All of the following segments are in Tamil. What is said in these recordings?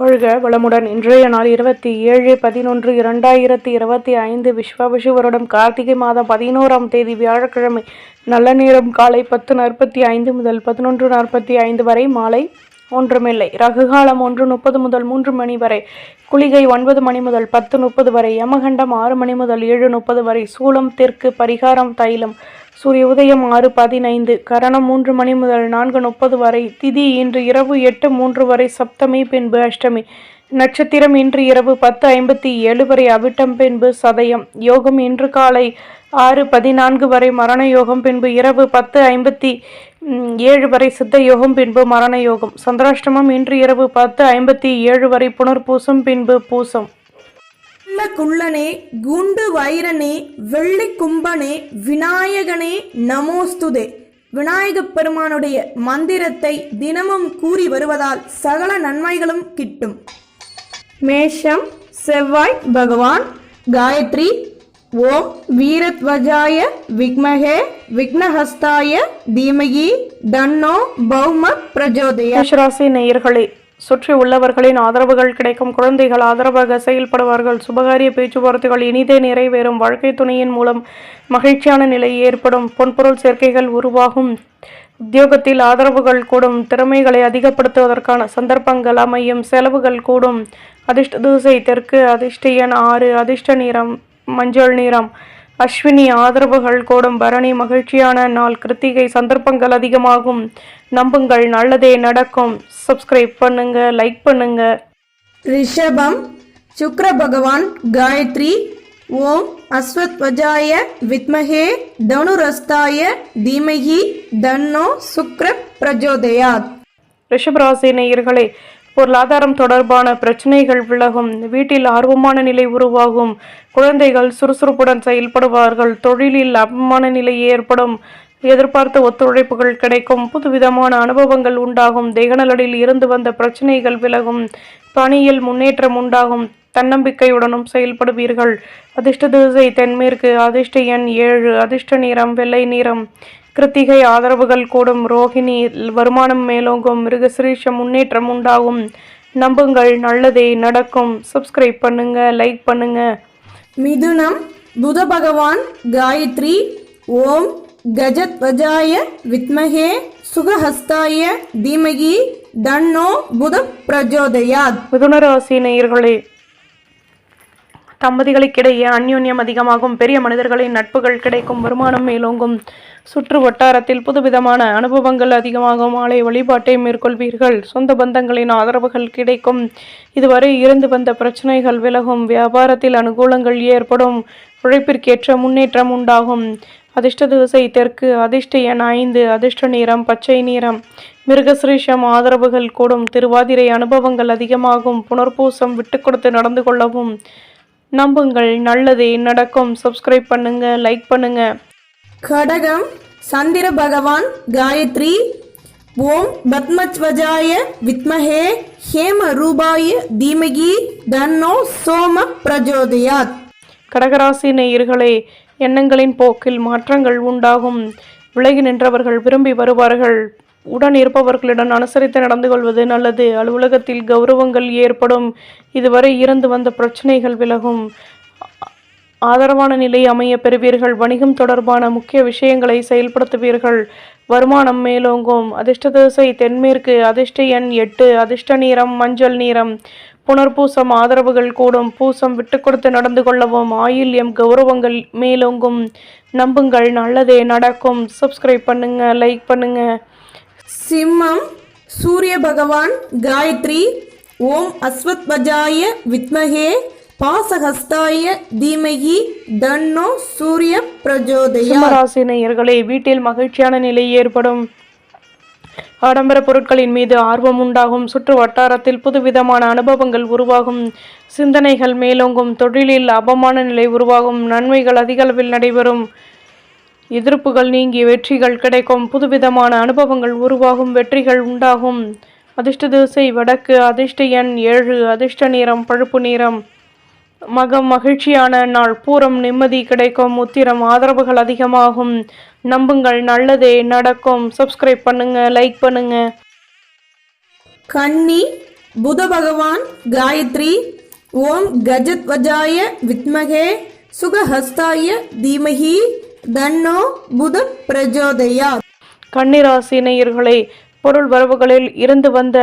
வாழ்க வளமுடன். இன்றைய நாள் 27/11/2025 விஸ்வாவசு வருடம் கார்த்திகை மாதம் 11ஆம் தேதி வியாழக்கிழமை. நல்ல நேரம் காலை 10:45 முதல் 11:45 வரை, மாலை ஒன்றுமில்லை. ரகுகாலம் 1:30 முதல் 3 மணி வரை, குளிகை 9 மணி முதல் 10:30 வரை, யமகண்டம் 6 மணி முதல் 7:30 வரை, சூலம் தெற்கு, பரிகாரம் தைலம். சூரிய உதயம் 6:15, கரணம் 3 மணி முதல் 4:30 வரை, திதி இன்று இரவு 8:03 வரை, சப்தமி பின்பு அஷ்டமி. நட்சத்திரம் இன்று இரவு 10:57 வரை, அவிட்டம் பின்பு சதயம். யோகம் இன்று காலை 6:14 வரை மரண யோகம், பின்பு இரவு 10:57 வரை சித்த யோகம், பின்பு மரண யோகம். சந்திராஷ்டமம் இன்று இரவு 10:57 வரை, புனர்பூசம் பின்பு பூசம். குள்ளனே, குண்டு வைரனே, வெள்ளி கும்பனே, விநாயகனே நமோஸ்துதே. விநாயகப் பெருமானுடைய மந்திரத்தை தினமும் கூறி வருவதால் சகல நன்மைகளும் கிட்டும். மேஷம் செவ்வாய் பகவான். காயத்ரி. ஓம் வீரத்வஜாய விக்மஹே விக்னஹஸ்தாய தீமகி தன்னோ பௌம பிரஜோதயா. மேஷராசி நேயர்களே, சுற்றி உள்ளவர்களின் ஆதரவுகள் கிடைக்கும். குழந்தைகள் ஆதரவாக செயல்படுவார்கள். சுபகாரிய பேச்சுவார்த்தைகள் இனிதே நிறைவேறும். வாழ்க்கை துணையின் மூலம் மகிழ்ச்சியான நிலை ஏற்படும். பொன்பொருள் சேர்க்கைகள் உருவாகும். உத்தியோகத்தில் ஆதரவுகள் கூடும். திறமைகளை அதிகப்படுத்துவதற்கான சந்தர்ப்பங்கள் அமையும். செலவுகள் கூடும். அதிர்ஷ்ட திசை தெற்கு. அதிர்ஷ்ட எண் 6. அதிர்ஷ்ட நிறம் மஞ்சள் நிறம். அஸ்வினி ஆதரவுகள் கூடும். பரணி மகிழ்ச்சியான நாள். கிருத்திகை சந்தர்ப்பங்கள் அதிகமாகும். நம்புங்கள், நல்லதே நடக்கும். சப்ஸ்கிரைப் பண்ணுங்க, லைக் பண்ணுங்க. ரிஷபம் சுக்ர பகவான். காயத்ரி. ஓம் அஸ்வத்வஜாய வித்மஹே தனுரஸ்தாய தீமஹி தன்னோ சுக்ர பிரஜோதயாத். ரிஷபராசி நேயர்களே, பொருளாதாரம் தொடர்பான பிரச்சனைகள் விலகும். வீட்டில் ஆர்வமான நிலை உருவாகும். குழந்தைகள் சுறுசுறுப்புடன் செயல்படுவார்கள். தொழிலில் லாபமான நிலை ஏற்படும். எதிர்பார்த்த ஒத்துழைப்புகள் கிடைக்கும். புதுவிதமான அனுபவங்கள் உண்டாகும். தேகநலனில் இருந்து வந்த பிரச்சனைகள் விலகும். பணியில் முன்னேற்றம் உண்டாகும். தன்னம்பிக்கையுடனும் செயல்படுவீர்கள். அதிர்ஷ்ட திசை தென்மேற்கு. அதிர்ஷ்ட எண் 7. அதிர்ஷ்ட நிறம் வெள்ளை நிறம். கிருத்திகை ஆதரவுகள் கூடும். ரோகிணி வருமானம் மேலோங்கும். மிருகசிரீஷம் முன்னேற்றம் உண்டாகும். நம்புங்கள், நல்லதே நடக்கும். சப்ஸ்கிரைப் பண்ணுங்க, லைக் பண்ணுங்க. மிதுனம் புத பகவான். காயத்ரி. ஓம் கஜத்வஜாய வித்மஹே சுகஹஸ்தாய தீமகி தன்னோ புத பிரஜோதயாத். மிதுனராசி நேயர்களே, தம்பதிகளுக்கிடையே அந்யோன்யம் அதிகமாகும். பெரிய மனிதர்களின் நட்புகள் கிடைக்கும். வருமானம் மேலோங்கும். சுற்று வட்டாரத்தில் புதுவிதமான அனுபவங்கள் அதிகமாகும். மாலை வழிபாட்டை மேற்கொள்வீர்கள். சொந்த பந்தங்களின் ஆதரவுகள் கிடைக்கும். இதுவரை இருந்து வந்த பிரச்சனைகள் விலகும். வியாபாரத்தில் அனுகூலங்கள் ஏற்படும். உழைப்பிற்கேற்ற முன்னேற்றம் உண்டாகும். அதிர்ஷ்ட திசை தெற்கு. அதிர்ஷ்ட எண் 5. அதிர்ஷ்ட நிறம் பச்சை நிறம். மிருகசிரீஷம் ஆதரவுகள் கூடும். திருவாதிரை அனுபவங்கள் அதிகமாகும். புனர்பூசம் விட்டு கொடுத்து நடந்து கொள்ளவும். நம்புங்கள், நல்லதே நடக்கும். சப்ஸ்கிரைப் பண்ணுங்க, லைக் பண்ணுங்க. கடகம் சந்திர பகவான். காயத்ரி. ஓம் பத்மத்வஜாய வித்மஹே ஹேம ரூபாய தீமகி தன்னோ சோம பிரஜோதயாத். கடகராசி நேயர்களே, எண்ணங்களின் போக்கில் மாற்றங்கள் உண்டாகும். விலகி நின்றவர்கள் விரும்பி வருவார்கள். உடன் இருப்பவர்களுடன் அனுசரித்து நடந்து கொள்வது நல்லது. அலுவலகத்தில் கௌரவங்கள் ஏற்படும். இதுவரை இருந்து வந்த பிரச்சனைகள் விலகும். ஆதரவான நிலை அமைய பெறுவீர்கள். வணிகம் தொடர்பான முக்கிய விஷயங்களை செயல்படுத்துவீர்கள். வருமானம் மேலோங்கும். அதிர்ஷ்ட திசை தென்மேற்கு. அதிர்ஷ்ட எண் 8. அதிர்ஷ்ட நிறம் மஞ்சள் நிறம். புனர்பூசம் ஆதரவுகள் கூடும். பூசம் விட்டு கொடுத்து நடந்து கொள்ளவும். ஆயில்யம் கௌரவங்கள் மேலோங்கும். நம்புங்கள், நல்லதே நடக்கும். சப்ஸ்கிரைப் பண்ணுங்க, லைக் பண்ணுங்க. சிம்மம் சூரிய பகவான். காயத்ரி. ஓம் அஸ்வத்வஜாய வித்மஹே பாசஹஸ்தாய தீமகி தன்னோ சூரிய பிரஜோதயாத். சிம்மராசி நேயர்களே, வீட்டில் மகிழ்ச்சியான நிலை ஏற்படும். ஆடம்பர பொருட்களின் மீது ஆர்வம் உண்டாகும். சுற்று வட்டாரத்தில் புதுவிதமான அனுபவங்கள் உருவாகும். சிந்தனைகள் மேலோங்கும். தொழிலில் லாபமான நிலை உருவாகும். நன்மைகள் அதிக அளவில் நடைபெறும். எதிர்ப்புகள் நீங்கி வெற்றிகள் கிடைக்கும். புதுவிதமான அனுபவங்கள் உருவாகும். வெற்றிகள் உண்டாகும். அதிர்ஷ்ட திசை வடக்கு. அதிர்ஷ்ட எண் 7. அதிர்ஷ்ட நிறம் பழுப்பு நிறம். மகம் மகிழ்ச்சியான நாள். பூரம் நிம்மதி கிடைக்கும். உத்திரம் ஆதரவுகள் அதிகமாகும். நம்புங்கள், நல்லதே நடக்கும். சப்ஸ்கிரைப் பண்ணுங்க, லைக் பண்ணுங்க. கன்னி புத பகவான் காயத்ரி ஓம் கஜத்வஜாய வித்மகே சுகஹஸ்தாய தீமஹி தன்னோ புத பிரஜோதயாத். கன்னிராசி நேயர்களே, பொருள் வரவுகளில் இருந்து வந்த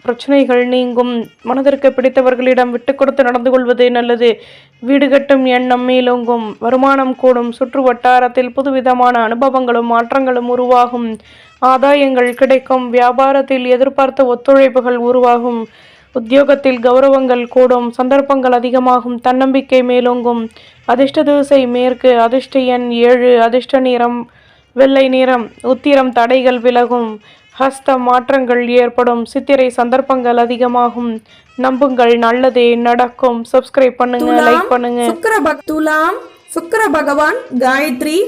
பிரச்சனைகள் நீங்கும். மனதிற்கு பிடித்தவர்களிடம் விட்டு கொடுத்து நடந்து கொள்வது நல்லது. வீடு கட்டும் எண்ணம் மேலோங்கும். வருமானம் கூடும். சுற்று வட்டாரத்தில் புதுவிதமான அனுபவங்களும் மாற்றங்களும் உருவாகும். ஆதாயங்கள் கிடைக்கும். வியாபாரத்தில் எதிர்பார்த்த ஒத்துழைப்புகள் உருவாகும். உத்தியோகத்தில் கௌரவங்கள் கூடும். சந்தர்ப்பங்கள் அதிகமாகும். தன்னம்பிக்கை மேலோங்கும். அதிர்ஷ்ட திசை மேற்கு. அதிர்ஷ்ட எண் 7. அதிர்ஷ்ட நிறம் வெள்ளை நிறம். உத்திரம் தடைகள் விலகும். ஹஸ்தம் மாற்றங்கள் ஏற்படும். சித்திரை சந்தர்ப்பங்கள் அதிகமாகும். நம்புங்கள், நல்லதே நடக்கும். சப்ஸ்கிரைப் பண்ணுங்க, லைக் பண்ணுங்க. துலாம் சுக்கிர பகவான் காயத்ரி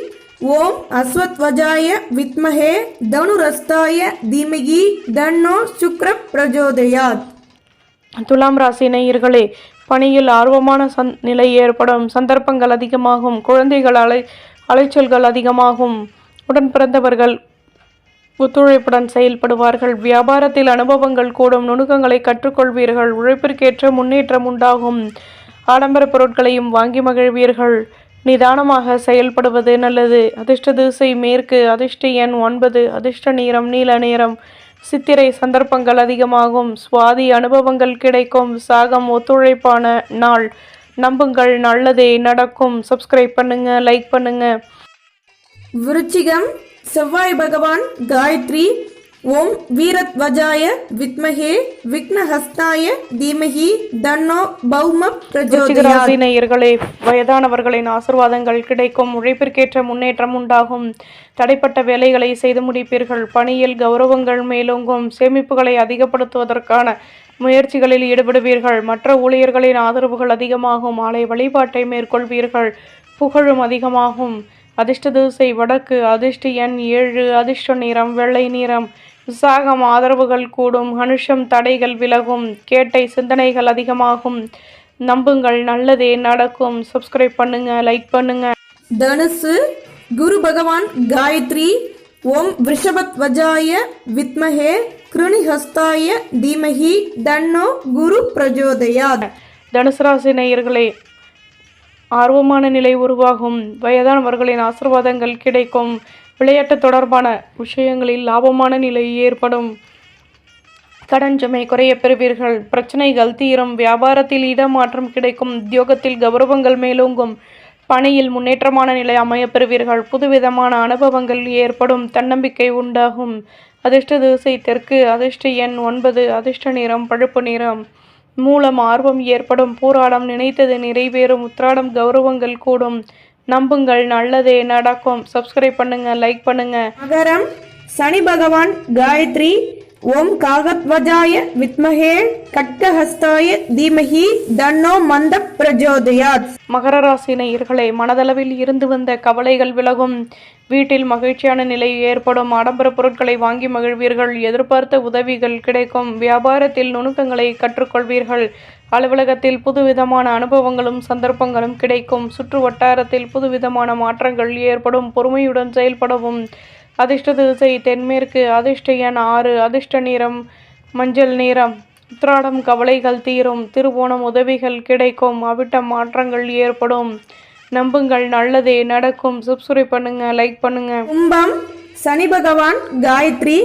ஓம் அஸ்வத்வஜாய வித்மஹே தனுரஸ்தாய தீமகி தன்னோ சுக்ர பிரஜோதயாத். துலாம் ராசி நேயர்களே, பணியில் ஆர்வமான நிலை ஏற்படும். சந்தர்ப்பங்கள் அதிகமாகும். குழந்தைகள் அலைச்சல்கள் அதிகமாகும். உடன் பிறந்தவர்கள் ஒத்துழைப்புடன் செயல்படுவார்கள். வியாபாரத்தில் அனுபவங்கள் கூடும். நுணுக்கங்களை கற்றுக்கொள்வீர்கள். உழைப்பிற்கேற்ற முன்னேற்றம் உண்டாகும். ஆடம்பர பொருட்களையும் வாங்கி மகிழ்வீர்கள். நிதானமாக செயல்படுவது நல்லது. அதிர்ஷ்ட திசை மேற்கு. அதிர்ஷ்ட எண் 9. அதிர்ஷ்ட நிறம் நீல நிறம். சித்திரை சந்தர்ப்பங்கள் அதிகமாகும். சுவாதி அனுபவங்கள் கிடைக்கும். விசாகம் ஒத்துழைப்பான நாள். நம்புங்கள், நல்லதே நடக்கும். சப்ஸ்கிரைப் பண்ணுங்க, லைக் பண்ணுங்க. விருச்சிகம் செவ்வாய் பகவான் காயத்ரி ஓம் வீரத்வஜாய வித்மஹே விக்னஹஸ்தாய தீமஹி தன்னோ பௌம பிரஜோதயாத். நேயர்களே, வயதானவர்களின் ஆசீர்வாதங்கள் கிடைக்கும். உழைப்பிற்கேற்ற முன்னேற்றம் உண்டாகும். தடைப்பட்ட வேலைகளை செய்து முடிப்பீர்கள். பணியில் கௌரவங்கள் மேலோங்கும். சேமிப்புகளை அதிகப்படுத்துவதற்கான முயற்சிகளில் ஈடுபடுவீர்கள். மற்ற ஊழியர்களின் ஆதரவுகள் அதிகமாகும். ஆலய வழிபாட்டை மேற்கொள்வீர்கள். புகழும் அதிகமாகும். அதிர்ஷ்ட திசை வடக்கு. அதிர்ஷ்ட எண் 7. அதிர்ஷ்ட நிறம் வெள்ளை நிறம். விசாகம் ஆதரவுகள் கூடும். அனுஷம் தடைகள் விலகும். கேட்டை சிந்தனைகள் அதிகமாகும். நம்புங்கள், நல்லதே நடக்கும். சப்ஸ்கிரைப் பண்ணுங்க, லைக் பண்ணுங்க. தனுசு குரு பகவான் காயத்ரி ஓம் விருஷபத்வஜாய வித்மஹே கிருணிஹஸ்தாய தீமஹி தன்னோ குரு பிரஜோதயாத். தனுசு ராசி நேயர்களே, ஆர்வமான நிலை உருவாகும். வயதானவர்களின் ஆசீர்வாதங்கள் கிடைக்கும். விளையாட்டு தொடர்பான விஷயங்களில் லாபமான நிலை ஏற்படும். கடன் சுமை குறைய பெறுவீர்கள். பிரச்சனைகள் தீரும். வியாபாரத்தில் இடமாற்றம் கிடைக்கும். உத்தியோகத்தில் கௌரவங்கள் மேலோங்கும். பணியில் முன்னேற்றமான நிலை அமைய பெறுவீர்கள். புதுவிதமான அனுபவங்கள் ஏற்படும். தன்னம்பிக்கை உண்டாகும். அதிர்ஷ்ட திசை தெற்கு. அதிர்ஷ்ட எண் 9. அதிர்ஷ்ட நிறம் பழுப்பு நிறம். மூலம் ஆர்வம் ஏற்படும். பூராடம் நினைத்தது நிறைவேறும். உத்திராடம் கௌரவங்கள் கூடும். நம்புங்கள், நல்லதே நடக்கும். சப்ஸ்கிரைப் பண்ணுங்க, லைக் பண்ணுங்க. மகரம் சனி பகவான் காயத்ரி ஓம் காகத்வஜாய வித்மஹே கட்கஹஸ்தாய தீமஹி தன்னோ மந்த பிரஜோதயாத். மகர ராசி நேயர்களே, மனதளவில் இருந்து வந்த கவலைகள் விலகும். வீட்டில் மகிழ்ச்சியான நிலை ஏற்படும். ஆடம்பர பொருட்களை வாங்கி மகிழ்வீர்கள். எதிர்பார்த்த உதவிகள் கிடைக்கும். வியாபாரத்தில் நுணுக்கங்களை கற்றுக்கொள்வீர்கள். அலுவலகத்தில் புதுவிதமான அனுபவங்களும் சந்தர்ப்பங்களும் கிடைக்கும். சுற்று வட்டாரத்தில் புதுவிதமான மாற்றங்கள் ஏற்படும். பொறுமையுடன் செயல்படவும். அதிர்ஷ்ட திசை தென்மேற்கு. அதிர்ஷ்ட எண் 6. அதிர்ஷ்ட நிறம் மஞ்சள் நிறம். உத்திராடம் கவலைகள் தீரும். திருவோணம் உதவிகள் கிடைக்கும். அவிட்டம் மாற்றங்கள் ஏற்படும். நம்புங்கள், நல்லதே நடக்கும். சப்ஸ்கிரைப் பண்ணுங்க, லைக் பண்ணுங்க. கும்பம் சனி பகவான் காயத்ரி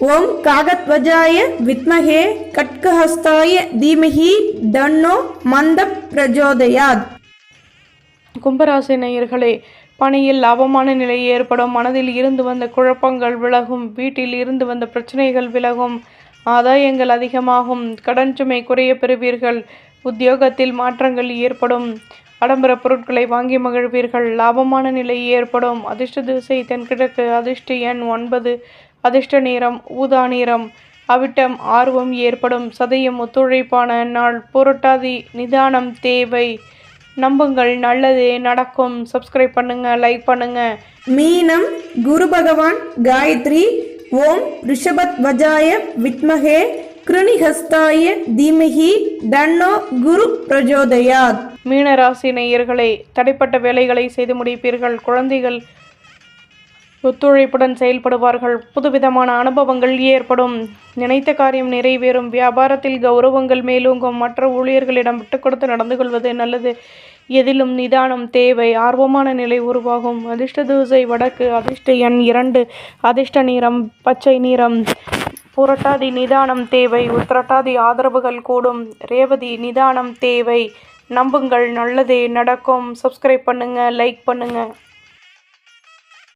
ஓம் காகத்வஜாய வித்மஹே கட்கஹஸ்தாய தீமஹி தன்னோ மந்த பிரஜோதயாத். கும்பராசி நேயர்களே, பணியில் லாபமான நிலை ஏற்படும். மனதில் இருந்து வந்த குழப்பங்கள் விலகும். வீட்டில் இருந்து வந்த பிரச்சனைகள் விலகும். ஆதாயங்கள் அதிகமாகும். கடன் சுமை குறைய பெறுவீர்கள். உத்தியோகத்தில் மாற்றங்கள் ஏற்படும். ஆடம்பர பொருட்களை வாங்கி மகிழ்வீர்கள். லாபமான நிலை ஏற்படும். அதிர்ஷ்ட திசை தென்கிழக்கு. அதிர்ஷ்ட எண் 9. அதிர்ஷ்ட நிறம் ஊதா நிறம். அவிட்டம் ஆர்வம் ஏற்படும். சதயம் ஒத்துழைப்பான நாள். புரட்டாதி நிதானம் தேவை. நம்புங்கள், நல்லதே நடக்கும். சப்ஸ்கிரைப் பண்ணுங்க, லைக் பண்ணுங்க. மீனம் குரு பகவான் காயத்ரி ஓம் ரிஷபத்வஜாய வித்மஹே கிருணிஹஸ்தாய தீமஹி தன்னோ குரு பிரஜோதயாத். மீனராசி நேயர்களே, தடைப்பட்ட வேலைகளை செய்து முடிப்பீர்கள். குழந்தைகள் ஒத்துழைப்புடன் செயல்படுவார்கள். புதுவிதமான அனுபவங்கள் ஏற்படும். நினைத்த காரியம் நிறைவேறும். வியாபாரத்தில் கௌரவங்கள் மேலோங்கும். மற்ற ஊழியர்களிடம் விட்டு கொடுத்து நடந்து கொள்வது நல்லது. எதிலும் நிதானம் தேவை. ஆர்வமான நிலை உருவாகும். அதிர்ஷ்ட திசை வடக்கு. அதிர்ஷ்ட எண் 2. அதிர்ஷ்ட நிறம் பச்சை நிறம். புரட்டாதி நிதானம் தேவை. உத்திரட்டாதி ஆதரவுகள் கூடும். ரேவதி நிதானம் தேவை. நம்புங்கள், நல்லதே நடக்கும். சப்ஸ்கிரைப் பண்ணுங்க, லைக் பண்ணுங்க.